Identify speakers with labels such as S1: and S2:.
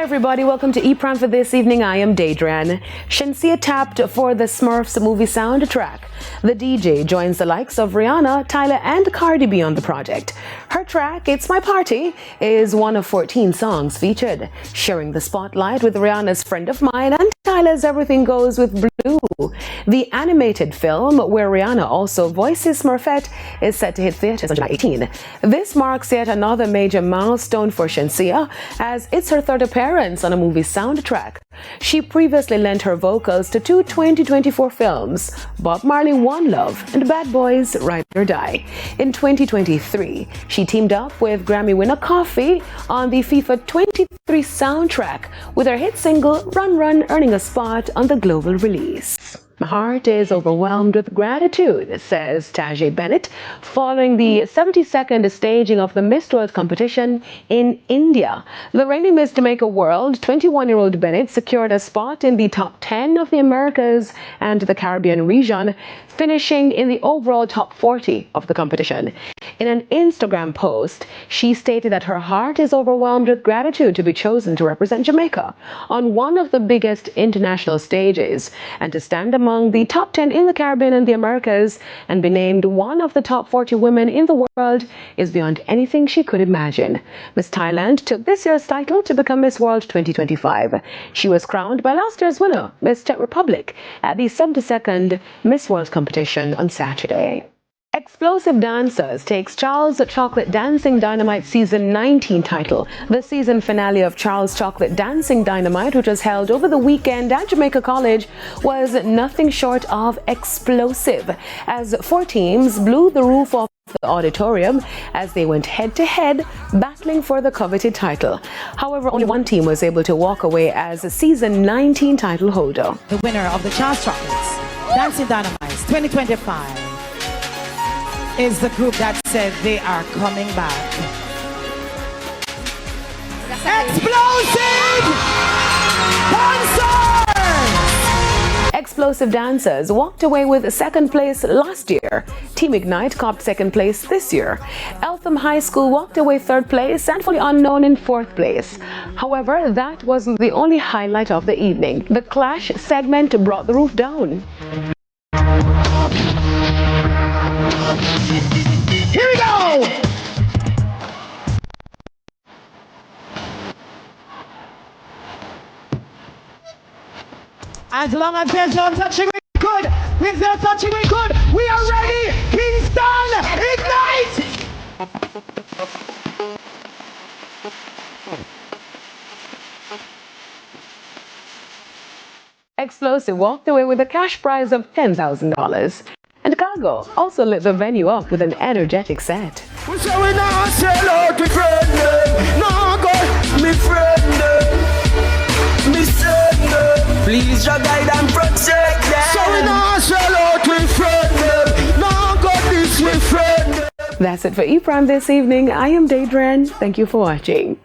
S1: everybody, welcome to E-Prime for this evening. I am Daedran. Shenseea tapped for the Smurfs movie soundtrack. The DJ joins the likes of Rihanna, Tyler and Cardi B on the project. Her track, It's My Party, is one of 14 songs featured, sharing the spotlight with Rihanna's Friend of Mine and Tyler's Everything Goes with Blue. The animated film, where Rihanna also voices Smurfette, is set to hit theaters on July 18. This marks yet another major milestone for Shenseea, as it's her third appearance on a movie soundtrack. She previously lent her vocals to two 2024 films, Bob Marley One Love and Bad Boys Ride or Die. In 2023, she teamed up with Grammy winner Coffee on the FIFA 23 soundtrack, with her hit single Run Run earning a spot on the global release. My heart is overwhelmed with gratitude, says Tajay Bennett, following the 72nd staging of the Miss World competition in India. The reigning Miss Jamaica World, 21-year-old Bennett secured a spot in the top 10 of the Americas and the Caribbean region, finishing in the overall top 40 of the competition. In an Instagram post, she stated that her heart is overwhelmed with gratitude to be chosen to represent Jamaica on one of the biggest international stages and to stand among the top 10 in the Caribbean and the Americas and be named one of the top 40 women in the world is beyond anything she could imagine. Miss Thailand took this year's title to become Miss World 2025. She was crowned by last year's winner, Miss Czech Republic, at the 72nd Miss World competition on Saturday. Explosive Dancers takes Charles Chocolate Dancing Dynamite Season 19 title. The season finale of Charles Chocolate Dancing Dynamite, which was held over the weekend at Jamaica College, was nothing short of explosive, as 4 teams blew the roof off the auditorium as they went head-to-head, battling for the coveted title. However, only one team was able to walk away as a Season 19 title holder.
S2: The winner of the Charles Chocolates Dancing Dynamites 2025 is the group that said they are coming back. Explosive Dancers!
S1: Explosive Dancers walked away with second place last year. Team Ignite copped second place this year. Eltham High School walked away third place and Fully Unknown in fourth place. However, that wasn't the only highlight of the evening. The Clash segment brought the roof down.
S3: Here we go! As long as there's no touching, we good. There's no touching, we good. We are ready. Kingston, ignite!
S1: Explosive walked away with a cash prize of $10,000. And Cargo also lit the venue up with an energetic set.
S3: We say we not sell out to friend them. No God, me friend them. Me send them. Please your guide and protect them. So we not sell out to friend them. No God, this me friend them.
S1: That's it for E-Prime this evening. I am Daedran. Thank you for watching.